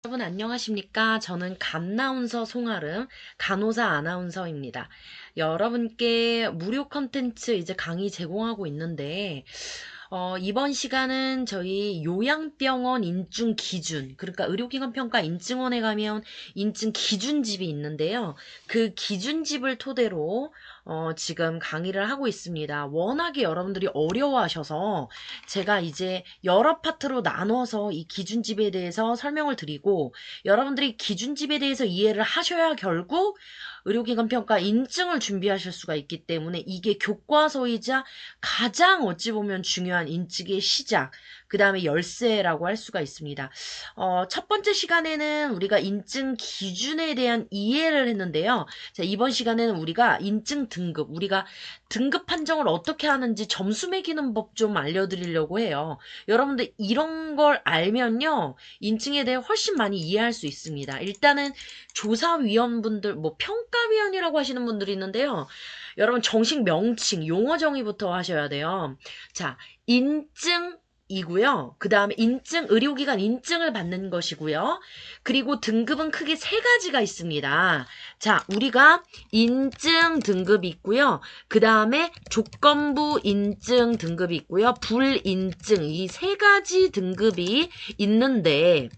여러분 안녕하십니까? 저는 간나운서 송아름, 간호사 아나운서입니다. 여러분께 무료 컨텐츠 이제 강의 제공하고 있는데 이번 시간은 저희 요양병원 인증 기준, 그러니까 의료기관 평가 인증원에 가면 인증 기준집이 있는데요. 그 기준집을 토대로 지금 강의를 하고 있습니다. 워낙에 여러분들이 어려워하셔서 제가 이제 여러 파트로 나눠서 이 기준집에 대해서 설명을 드리고 여러분들이 기준집에 대해서 이해를 하셔야 결국 의료기관 평가 인증을 준비하실 수가 있기 때문에 이게 교과서이자 가장 어찌 보면 중요한 인증의 시작, 그 다음에 열쇠라고 할 수가 있습니다. 첫 번째 시간에는 우리가 인증 기준에 대한 이해를 했는데요. 자, 이번 시간에는 우리가 인증 등급, 우리가 등급 판정을 어떻게 하는지 점수 매기는 법 좀 알려드리려고 해요. 여러분들 이런 걸 알면요, 인증에 대해 훨씬 많이 이해할 수 있습니다. 일단은 조사위원분들, 뭐 평가위원이라고 하시는 분들이 있는데요. 여러분 정식 명칭, 용어 정의부터 하셔야 돼요. 자, 인증이고요. 그 다음에 인증, 의료기관 인증을 받는 것이고요. 그리고 등급은 크게 세 가지가 있습니다. 자, 우리가 인증 등급이 있고요. 그 다음에 조건부 인증 등급이 있고요. 불인증, 이 세 가지 등급이 있는데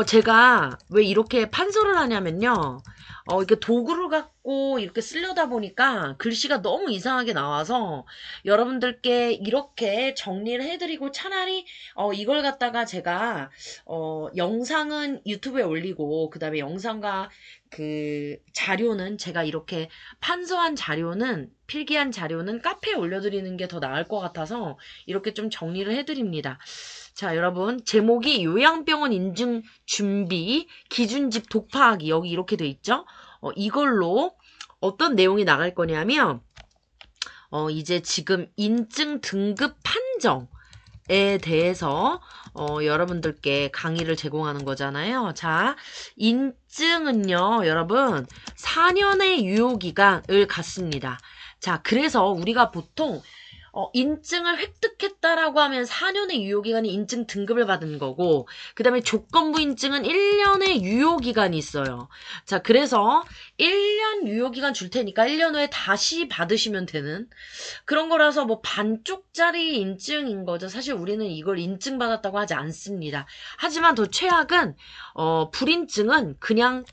제가 왜 이렇게 판서를 하냐면요. 이렇게 도구를 갖고 이렇게 쓰려다 보니까 글씨가 너무 이상하게 나와서 여러분들께 이렇게 정리를 해드리고 차라리 이걸 갖다가 제가 영상은 유튜브에 올리고 그 다음에 영상과 그 자료는 제가 이렇게 판서한 자료는 필기한 자료는 카페에 올려드리는 게 더 나을 것 같아서 이렇게 좀 정리를 해드립니다. 자, 여러분 제목이 요양병원 인증 준비 기준집 독파하기 여기 이렇게 돼 있죠? 이걸로 어떤 내용이 나갈 거냐면 이제 지금 인증 등급 판정에 대해서 여러분들께 강의를 제공하는 거잖아요. 자, 인증은요, 여러분 4년의 유효기간을 갖습니다. 자, 그래서 우리가 보통 인증을 획득했다라고 하면 4년의 유효기간이 인증 등급을 받은 거고, 그 다음에 조건부 인증은 1년의 유효기간이 있어요. 자, 그래서 1년 유효기간 줄 테니까 1년 후에 다시 받으시면 되는 그런 거라서 뭐 반쪽짜리 인증인 거죠. 사실 우리는 이걸 인증받았다고 하지 않습니다. 하지만 더 최악은, 불인증은 그냥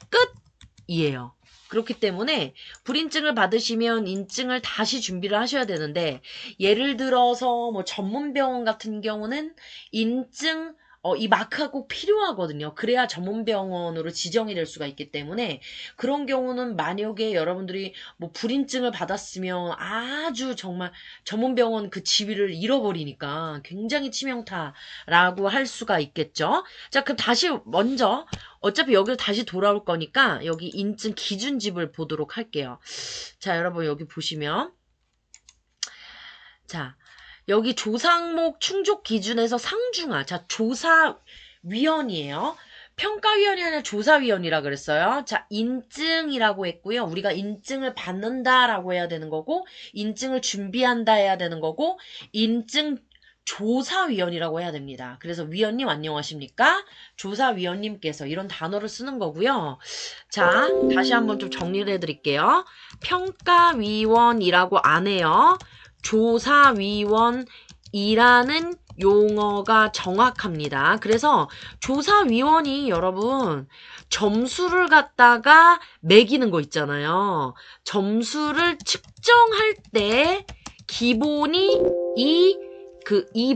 끝이에요. 그렇기 때문에 불인증을 받으시면 인증을 다시 준비를 하셔야 되는데 예를 들어서 뭐 전문병원 같은 경우는 인증 이 마크가 꼭 필요하거든요. 그래야 전문병원으로 지정이 될 수가 있기 때문에 그런 경우는 만약에 여러분들이 뭐 불인증을 받았으면 아주 정말 전문병원 그 지위를 잃어버리니까 굉장히 치명타라고 할 수가 있겠죠. 자, 그럼 다시 먼저 어차피 여기로 다시 돌아올 거니까 여기 인증 기준집을 보도록 할게요. 자, 여러분 여기 보시면 자, 여기 조사항목 충족 기준에서 상중하. 자, 조사위원이에요. 평가위원이 아니라 조사위원이라 그랬어요. 자, 인증이라고 했고요. 우리가 인증을 받는다라고 해야 되는 거고, 인증을 준비한다 해야 되는 거고, 인증 조사위원이라고 해야 됩니다. 그래서 위원님 안녕하십니까? 조사위원님께서 이런 단어를 쓰는 거고요. 자, 다시 한번 좀 정리를 해드릴게요. 평가위원이라고 안 해요. 조사위원이라는 용어가 정확합니다. 그래서 조사위원이 여러분 점수를 갖다가 매기는 거 있잖아요. 점수를 측정할 때 기본이 이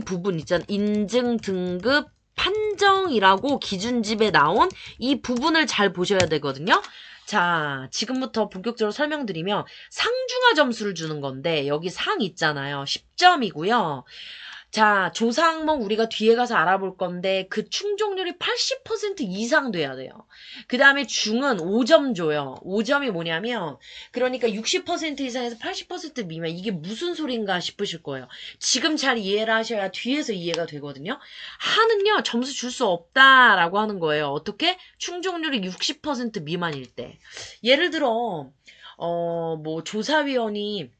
부분 있잖아요. 인증 등급 판정이라고 기준집에 나온 이 부분을 잘 보셔야 되거든요. 자, 지금부터 본격적으로 설명드리면 상중하 점수를 주는 건데 여기 상 있잖아요. 10점이고요. 자, 조사 항목 우리가 뒤에 가서 알아볼 건데 그 충족률이 80% 이상 돼야 돼요. 그 다음에 중은 5점 줘요. 5점이 뭐냐면 그러니까 60% 이상에서 80% 미만 이게 무슨 소린가 싶으실 거예요. 지금 잘 이해를 하셔야 뒤에서 이해가 되거든요. 하는요 점수 줄 수 없다라고 하는 거예요. 어떻게? 충족률이 60% 미만일 때. 예를 들어 뭐 조사위원이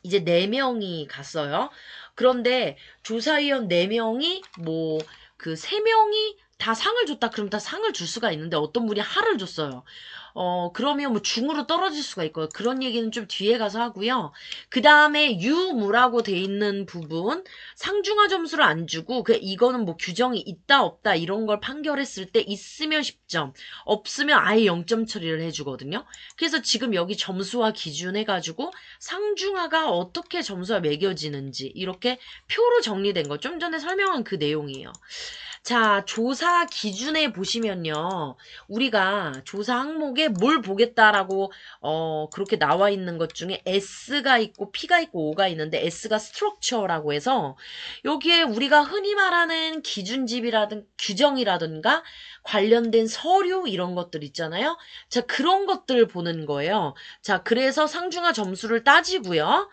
이제 4명이 갔어요. 그런데 조사위원 4명이 뭐 그 3명이 다 상을 줬다 그럼 다 상을 줄 수가 있는데 어떤 분이 하를 줬어요. 그러면 뭐 중으로 떨어질 수가 있고요. 그런 얘기는 좀 뒤에 가서 하고요. 그 다음에 유무라고 돼 있는 부분 상중하 점수를 안 주고 이거는 뭐 규정이 있다 없다 이런 걸 판결했을 때 있으면 10점, 없으면 아예 0점 처리를 해주거든요. 그래서 지금 여기 점수와 기준 해가지고 상중하가 어떻게 점수가 매겨지는지 이렇게 표로 정리된 거 좀 전에 설명한 그 내용이에요. 자, 조사 기준에 보시면요. 우리가 조사 항목에 뭘 보겠다라고 그렇게 나와 있는 것 중에 S가 있고 P가 있고 O가 있는데 S가 스트럭처라고 해서 여기에 우리가 흔히 말하는 기준집이라든 규정이라든가 관련된 서류 이런 것들 있잖아요. 자, 그런 것들을 보는 거예요. 자, 그래서 상중하 점수를 따지고요.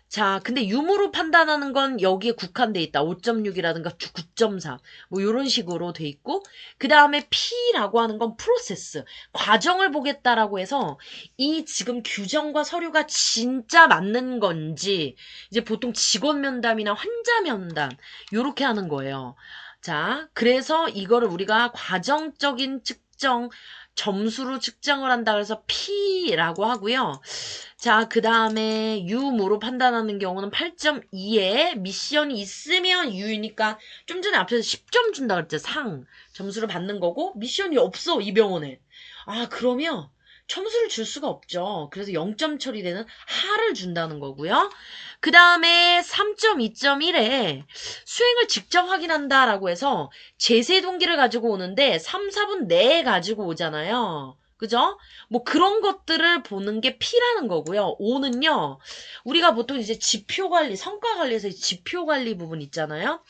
자, 근데 유무로 판단하는 건 여기에 국한돼 있다. 5.6이라든가 9.3. 뭐 이런 식으로 돼 있고 그 다음에 P라고 하는 건 프로세스. 과정을 보겠다라고 해서 이 지금 규정과 서류가 진짜 맞는 건지 이제 보통 직원 면담이나 환자 면담 요렇게 하는 거예요. 자, 그래서 이거를 우리가 과정적인 측정 점수로 측정을 한다 그래서 P라고 하고요. 자, 그 다음에 유무로 판단하는 경우는 8.2에 미션이 있으면 유니까 좀 전에 앞에서 10점 준다 그랬죠. 상 점수를 받는 거고 미션이 없어 이 병원에. 아, 그러면 점수를 줄 수가 없죠. 그래서 0점 처리되는 하를 준다는 거고요. 그 다음에 3.2.1에 수행을 직접 확인한다라고 해서 제세 동기를 가지고 오는데 3, 4분 내에 가지고 오잖아요. 그죠? 뭐 그런 것들을 보는 게 P라는 거고요. O는요. 우리가 보통 이제 지표 관리, 성과 관리에서 지표 관리 부분 있잖아요.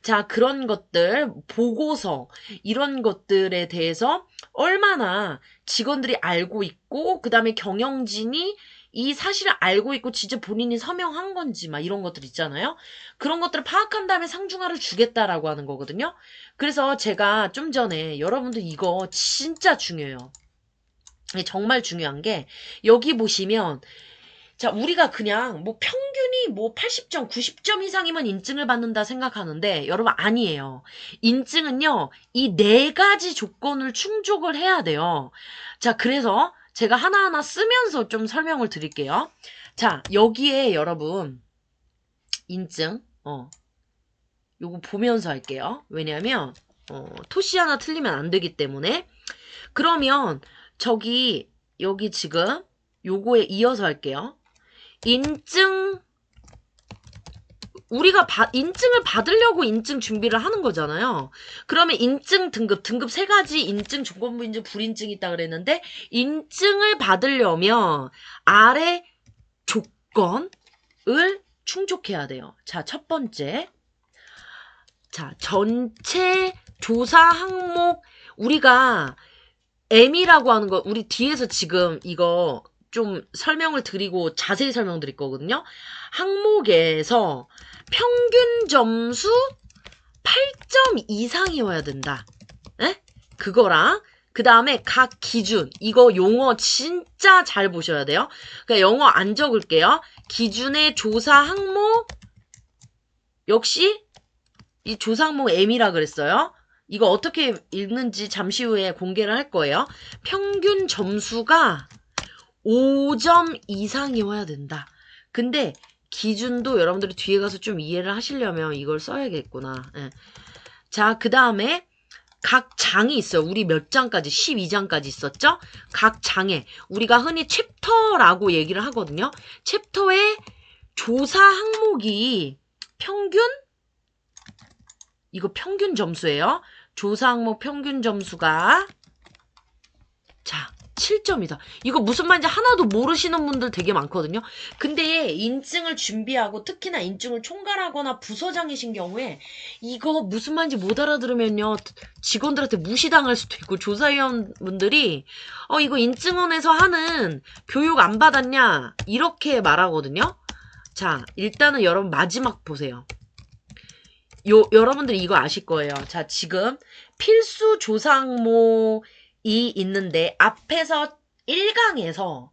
자, 그런 것들, 보고서 이런 것들에 대해서 얼마나 직원들이 알고 있고 그다음에 경영진이 이 사실을 알고 있고 진짜 본인이 서명한 건지 막 이런 것들 있잖아요. 그런 것들을 파악한 다음에 상중하를 주겠다라고 하는 거거든요. 그래서 제가 좀 전에 여러분들 이거 진짜 중요해요. 정말 중요한 게 여기 보시면 자, 우리가 그냥 뭐 평균이 뭐 80점, 90점 이상이면 인증을 받는다 생각하는데 여러분 아니에요. 인증은요. 이 네 가지 조건을 충족을 해야 돼요. 자, 그래서 제가 하나하나 쓰면서 좀 설명을 드릴게요. 자, 여기에 여러분 인증 요거 보면서 할게요. 왜냐면 토시 하나 틀리면 안 되기 때문에. 그러면 여기 지금 요거에 이어서 할게요. 인증 우리가 인증을 받으려고 인증 준비를 하는 거잖아요. 그러면 인증 등급 세 가지 인증, 조건부 인증, 불인증이 있다 그랬는데 인증을 받으려면 아래 조건을 충족해야 돼요. 자, 첫 번째. 자, 전체 조사 항목 우리가 M이라고 하는 거 우리 뒤에서 지금 이거 좀 설명을 드리고 자세히 설명드릴 거거든요. 항목에서 평균 점수 8점 이상이어야 된다. 에? 그거랑 그 다음에 각 기준 이거 용어 진짜 잘 보셔야 돼요. 그러니까 영어 안 적을게요. 기준의 조사 항목 역시 이 조사 항목 M이라 그랬어요. 이거 어떻게 읽는지 잠시 후에 공개를 할 거예요. 평균 점수가 5점 이상이어야 된다. 근데 기준도 여러분들이 뒤에 가서 좀 이해를 하시려면 이걸 써야겠구나. 예. 자, 그 다음에 각 장이 있어요. 우리 몇 장까지? 12장까지 있었죠? 각 장에 우리가 흔히 챕터라고 얘기를 하거든요. 챕터의 조사 항목이 이거 평균 점수예요. 조사 항목 평균 점수가 자 7점이다. 이거 무슨 말인지 하나도 모르시는 분들 되게 많거든요. 근데 인증을 준비하고 특히나 인증을 총괄하거나 부서장이신 경우에 이거 무슨 말인지 못 알아들으면요. 직원들한테 무시당할 수도 있고 조사위원분들이 이거 인증원에서 하는 교육 안 받았냐 이렇게 말하거든요. 자, 일단은 여러분 마지막 보세요. 여러분들이 이거 아실 거예요. 자, 지금 필수 조사 항목이 있는데 앞에서 1강에서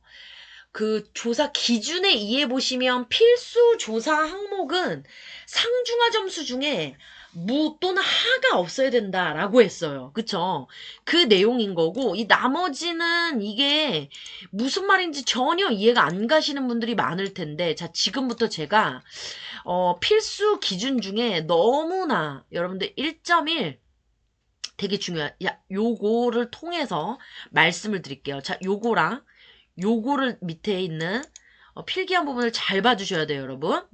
그 조사 기준에 의해 보시면 필수 조사 항목은 상중하 점수 중에 무 또는 하가 없어야 된다라고 했어요. 그쵸? 그 내용인 거고, 이 나머지는 이게 무슨 말인지 전혀 이해가 안 가시는 분들이 많을 텐데, 자, 지금부터 제가, 필수 기준 중에 너무나 여러분들 1.1 되게 중요한, 야, 요거를 통해서 말씀을 드릴게요. 자, 요거를 밑에 있는 필기한 부분을 잘 봐주셔야 돼요, 여러분.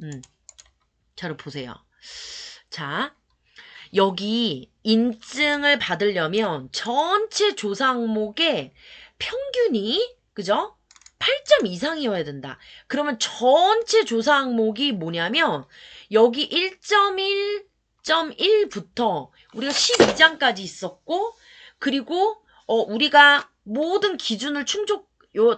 자, 보세요. 자, 여기 인증을 받으려면 전체 조사 항목의 평균이, 그죠? 8점 이상이어야 된다. 그러면 전체 조사 항목이 뭐냐면, 여기 1.1.1부터 우리가 12장까지 있었고, 그리고, 우리가 모든 기준을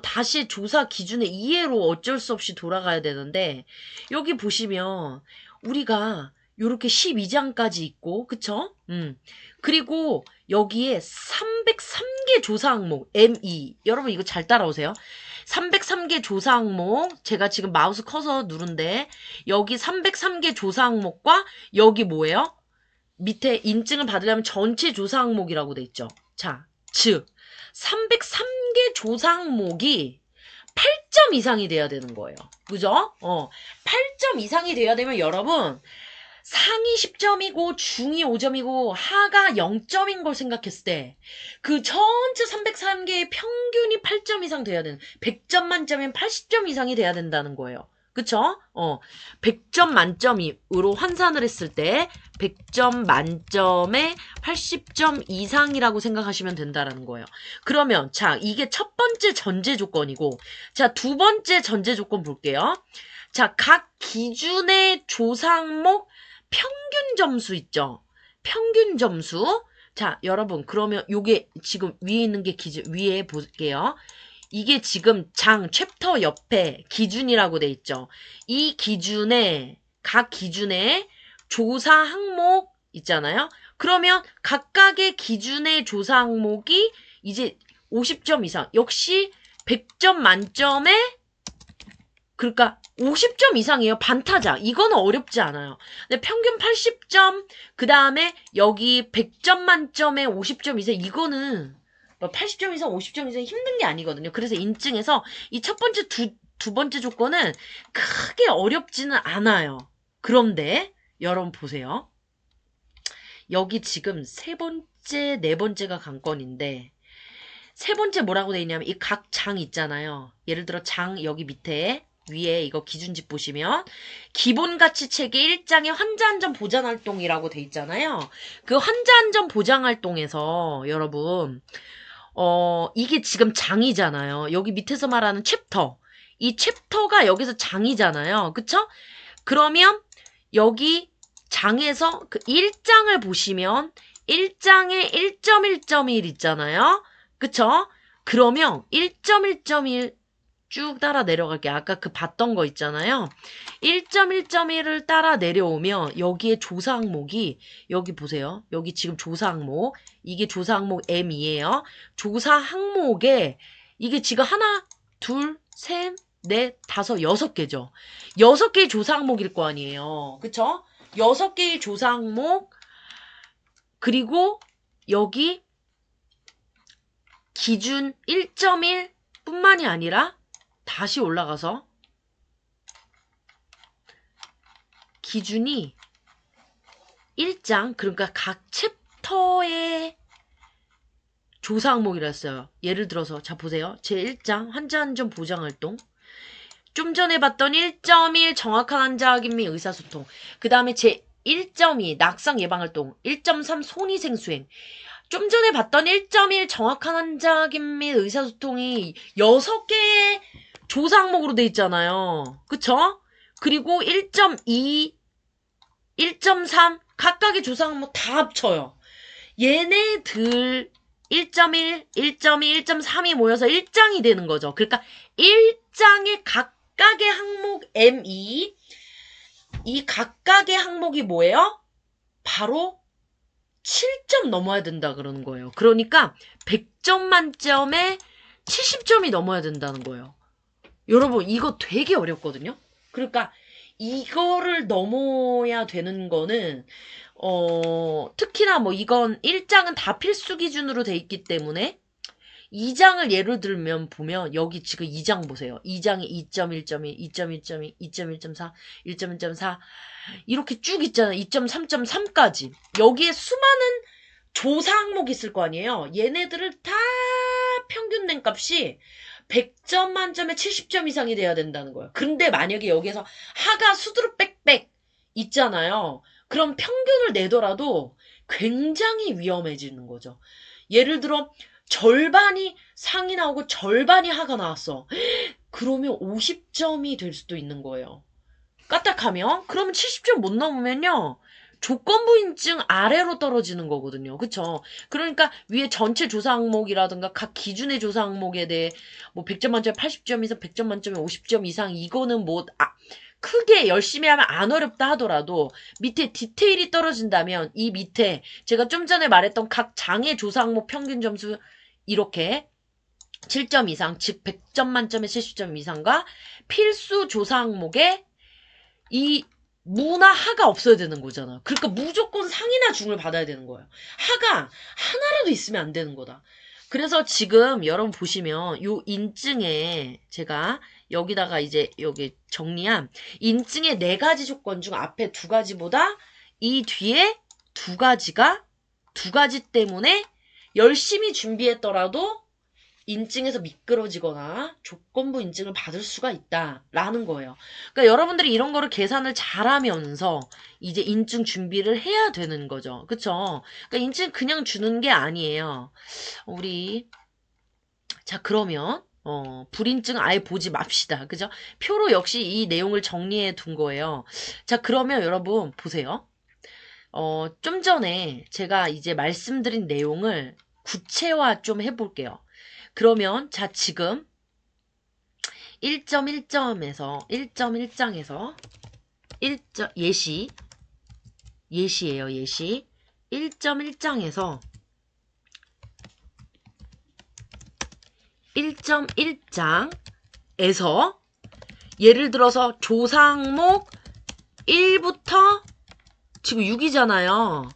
다시 조사 기준의 이해로 어쩔 수 없이 돌아가야 되는데, 여기 보시면, 우리가 요렇게 12장까지 있고, 그쵸? 그리고 여기에 303개 조사 항목, M2. 여러분 이거 잘 따라오세요. 303개 조사 항목, 제가 지금 마우스 커서 누른데, 여기 303개 조사 항목과 여기 뭐예요? 밑에 인증을 받으려면 전체 조사 항목이라고 돼 있죠. 자, 즉 303개 조사 항목이 8점 이상이 돼야 되는 거예요. 그죠? 8점 이상이 돼야 되면 여러분 상위 10점이고 중위 5점이고 하가 0점인 걸 생각했을 때 그 전체 303개의 평균이 8점 이상 돼야 되는 100점 만점이면 80점 이상이 돼야 된다는 거예요. 그쵸? 100점 만점으로 환산을 했을 때 100점 만점에 80점 이상이라고 생각하시면 된다라는 거예요. 그러면 자, 이게 첫 번째 전제 조건이고 자, 두 번째 전제 조건 볼게요. 자, 각 기준의 조사 항목 평균 점수 있죠? 평균 점수. 자, 여러분, 그러면 요게 지금 위에 있는 게 위에 볼게요. 이게 지금 챕터 옆에 기준이라고 돼 있죠. 이 각 기준에 조사 항목 있잖아요. 그러면 각각의 기준의 조사 항목이 이제 50점 이상. 역시 100점 만점에 그러니까 50점 이상이에요. 반타작. 이거는 어렵지 않아요. 근데 평균 80점, 그 다음에 여기 100점 만점에 50점 이상, 이거는 80점 이상, 50점 이상 힘든 게 아니거든요. 그래서 인증에서 이 첫 번째, 두 번째 조건은 크게 어렵지는 않아요. 그런데 여러분 보세요. 여기 지금 세 번째, 네 번째가 관건인데 세 번째 뭐라고 돼 있냐면 이 각 장 있잖아요. 예를 들어 장 여기 밑에 위에 이거 기준집 보시면 기본가치 체계 1장에 환자안전 보장활동이라고 돼 있잖아요. 그 환자안전 보장활동에서 여러분 이게 지금 장이잖아요. 여기 밑에서 말하는 챕터. 이 챕터가 여기서 장이잖아요. 그쵸? 그러면 여기 장에서 그 1장을 보시면 1장에 1.1.1 있잖아요. 그쵸? 그러면 1.1.1 쭉 따라 내려갈게요. 아까 그 봤던 거 있잖아요. 1.1.1을 따라 내려오면 여기에 조사 항목이 여기 보세요. 여기 지금 조사 항목. 이게 조사 항목 M이에요. 조사 항목에 이게 지금 하나, 둘, 셋, 넷, 다섯, 6개죠. 6개의 조사 항목일 거 아니에요. 그쵸? 6개의 조사 항목 그리고 여기 기준 1.1 뿐만이 아니라 다시 올라가서 기준이 1장 그러니까 각 챕터의 조사 항목이라 했어요. 예를 들어서 자 보세요. 제1장 환자안전 보장활동 좀 전에 봤던 1.1 정확한 환자 확인 및 의사소통 그 다음에 제1.2 낙상 예방활동 1.3 손위생수행 좀 전에 봤던 1.1 정확한 환자 확인 및 의사소통이 6개의 조사 항목으로 돼 있잖아요. 그쵸? 그리고 1.2, 1.3 각각의 조사 항목 다 합쳐요. 얘네들 1.1, 1.2, 1.3이 모여서 1장이 되는 거죠. 그러니까 1장의 각각의 항목 M2 이 각각의 항목이 뭐예요? 바로 7점 넘어야 된다 그러는 거예요. 그러니까 100점 만점에 70점이 넘어야 된다는 거예요. 여러분 이거 되게 어렵거든요. 그러니까 이거를 넘어야 되는 거는 특히나 뭐 이건 1장은 다 필수 기준으로 돼 있기 때문에 2장을 예를 들면 보면 여기 지금 2장 보세요. 2장이 2.1.1, 2.1.2, 2.1.4, 1.1.4 이렇게 쭉 있잖아요. 2.3.3까지. 여기에 수많은 조사 항목이 있을 거 아니에요. 얘네들을 다 평균 낸 값이 100점 만점에 70점 이상이 돼야 된다는 거예요. 근데 만약에 여기에서 하가 수두룩 빽빽 있잖아요. 그럼 평균을 내더라도 굉장히 위험해지는 거죠. 예를 들어 절반이 상이 나오고 절반이 하가 나왔어. 그러면 50점이 될 수도 있는 거예요. 까딱하면 그러면 70점 못 넘으면요. 조건부 인증 아래로 떨어지는 거거든요. 그쵸? 그러니까 위에 전체 조사 항목이라든가 각 기준의 조사 항목에 대해 뭐 100점 만점에 80점 이상, 100점 만점에 50점 이상 이거는 뭐 크게 열심히 하면 안 어렵다 하더라도 밑에 디테일이 떨어진다면 이 밑에 제가 좀 전에 말했던 각 장의 조사 항목 평균 점수 이렇게 7점 이상, 즉 100점 만점에 70점 이상과 필수 조사 항목에 이 무나 하가 없어야 되는 거잖아. 그러니까 무조건 상이나 중을 받아야 되는 거예요. 하가 하나라도 있으면 안 되는 거다. 그래서 지금 여러분 보시면 요 인증에 제가 여기다가 이제 여기 정리한 인증의 4가지 조건 중 앞에 2가지보다 이 뒤에 2가지 때문에 열심히 준비했더라도 인증에서 미끄러지거나 조건부 인증을 받을 수가 있다라는 거예요. 그러니까 여러분들이 이런 거를 계산을 잘하면서 이제 인증 준비를 해야 되는 거죠. 그쵸? 그러니까 인증 그냥 주는 게 아니에요. 자, 그러면 불인증 아예 보지 맙시다. 그죠? 표로 역시 이 내용을 정리해 둔 거예요. 자, 그러면 여러분 보세요. 좀 전에 제가 이제 말씀드린 내용을 구체화 좀 해볼게요. 그러면 자 지금 1.1점에서 1.1장에서 예시예요. 예시 1.1장에서 1.1장에서 예를 들어서 조사 항목 1부터 지금 6이잖아요.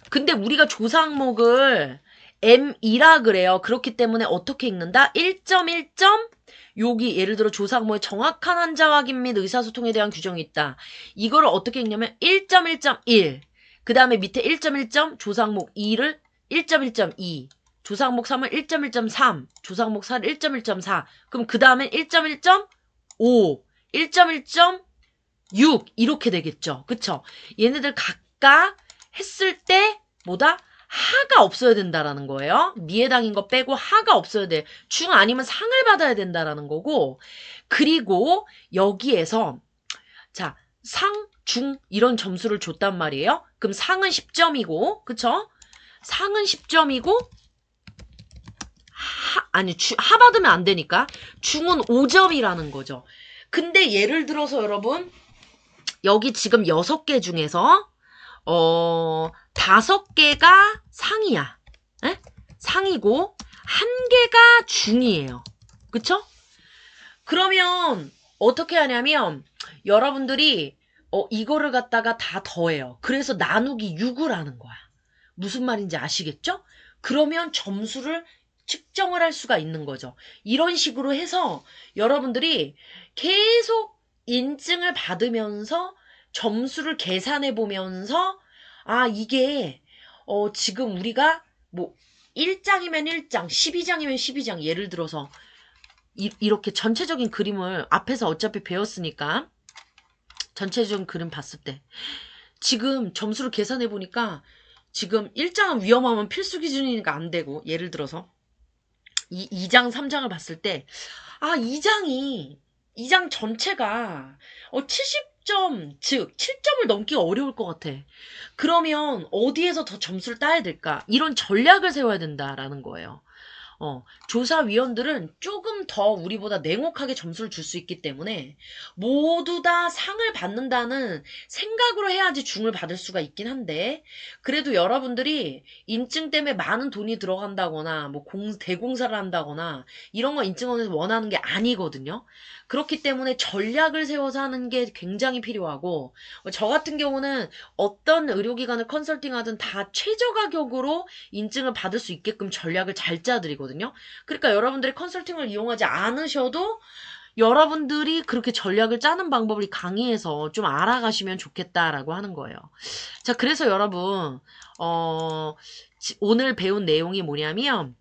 근데 우리가 조사 항목을 M2라 그래요. 그렇기 때문에 어떻게 읽는다? 1.1점 여기 예를 들어 조사 항목에 정확한 환자 확인 및 의사소통에 대한 규정이 있다. 이거를 어떻게 읽냐면 1.1.1 그 다음에 밑에 1.1점 조사 항목 2를 1.1.2 조사 항목 3을 1.1.3 조사 항목 4를 1.1.4 그럼 그 다음에 1.1.5 1.1.6 이렇게 되겠죠. 그쵸? 얘네들 각각 했을 때 뭐다? 하가 없어야 된다라는 거예요. 미해당인 거 빼고 하가 없어야 돼. 중 아니면 상을 받아야 된다라는 거고 그리고 여기에서 자 상, 중 이런 점수를 줬단 말이에요. 그럼 상은 10점이고 그쵸? 상은 10점이고 하 받으면 안 되니까 중은 5점이라는 거죠. 근데 예를 들어서 여러분 여기 지금 6개 중에서 5개가 상이야. 에? 상이고 1개가 중이에요. 그쵸? 그러면 어떻게 하냐면 여러분들이 이거를 갖다가 다 더해요. 그래서 나누기 6을 하는 거야. 무슨 말인지 아시겠죠? 그러면 점수를 측정을 할 수가 있는 거죠. 이런 식으로 해서 여러분들이 계속 인증을 받으면서 점수를 계산해 보면서 이게 지금 우리가 뭐 1장이면 1장, 12장이면 12장 예를 들어서 이렇게 전체적인 그림을 앞에서 어차피 배웠으니까 전체적인 그림 봤을 때 지금 점수를 계산해 보니까 지금 1장은 위험하면 필수 기준이니까 안 되고 예를 들어서 2장, 3장을 봤을 때 2장 전체가 70점, 즉 7점을 넘기가 어려울 것 같아. 그러면 어디에서 더 점수를 따야 될까? 이런 전략을 세워야 된다라는 거예요. 조사위원들은 조금 더 우리보다 냉혹하게 점수를 줄 수 있기 때문에 모두 다 상을 받는다는 생각으로 해야지 중을 받을 수가 있긴 한데 그래도 여러분들이 인증 때문에 많은 돈이 들어간다거나 뭐 대공사를 한다거나 이런 거 인증원에서 원하는 게 아니거든요. 그렇기 때문에 전략을 세워서 하는 게 굉장히 필요하고 저 같은 경우는 어떤 의료기관을 컨설팅하든 다 최저 가격으로 인증을 받을 수 있게끔 전략을 잘 짜드리거든요. 그러니까 여러분들이 컨설팅을 이용하지 않으셔도 여러분들이 그렇게 전략을 짜는 방법을 강의에서 좀 알아가시면 좋겠다라고 하는 거예요. 자, 그래서 여러분, 오늘 배운 내용이 뭐냐면,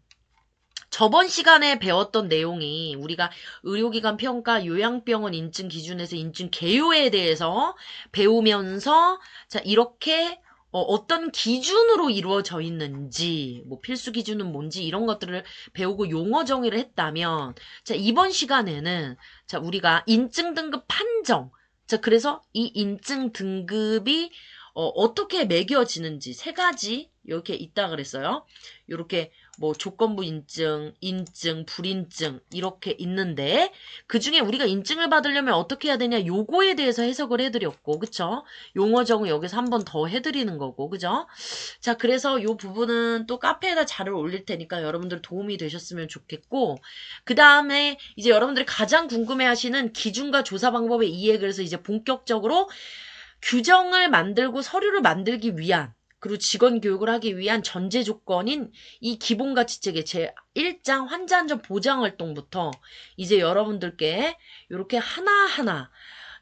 저번 시간에 배웠던 내용이 우리가 의료기관 평가 요양병원 인증 기준에서 인증 개요에 대해서 배우면서 자 이렇게 어떤 기준으로 이루어져 있는지 뭐 필수 기준은 뭔지 이런 것들을 배우고 용어 정의를 했다면 자 이번 시간에는 자 우리가 인증 등급 판정 자 그래서 이 인증 등급이 어떻게 매겨지는지 세 가지 이렇게 있다 그랬어요. 이렇게 뭐 조건부 인증, 불인증 이렇게 있는데 그 중에 우리가 인증을 받으려면 어떻게 해야 되냐 요거에 대해서 해석을 해드렸고 그쵸? 용어 정의 여기서 한 번 더 해드리는 거고 그죠? 자 그래서 요 부분은 또 카페에다 자료를 올릴 테니까 여러분들 도움이 되셨으면 좋겠고 그 다음에 이제 여러분들이 가장 궁금해하시는 기준과 조사 방법의 이해 그래서 이제 본격적으로 규정을 만들고 서류를 만들기 위한 그리고 직원 교육을 하기 위한 전제 조건인 이 기본가치체계 제1장 환자안전 보장활동부터 이제 여러분들께 이렇게 하나하나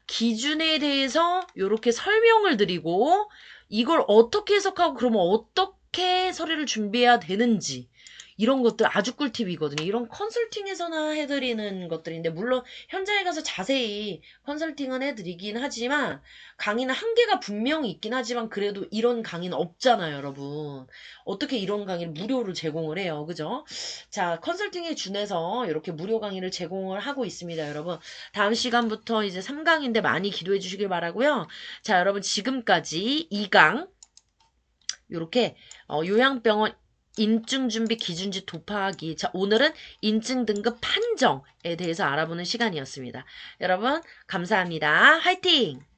기준에 대해서 이렇게 설명을 드리고 이걸 어떻게 해석하고 그러면 어떻게 서류를 준비해야 되는지 이런 것들 아주 꿀팁이거든요. 이런 컨설팅에서나 해드리는 것들인데 물론 현장에 가서 자세히 컨설팅은 해드리긴 하지만 강의는 한계가 분명히 있긴 하지만 그래도 이런 강의는 없잖아요, 여러분. 어떻게 이런 강의를 무료로 제공을 해요, 그죠? 자, 컨설팅에 준해서 이렇게 무료 강의를 제공을 하고 있습니다, 여러분. 다음 시간부터 이제 3강인데 많이 기도해 주시길 바라고요. 자, 여러분 지금까지 2강 이렇게 요양병원 인증 준비 기준지 도파하기. 자, 오늘은 인증 등급 판정에 대해서 알아보는 시간이었습니다. 여러분, 감사합니다. 화이팅!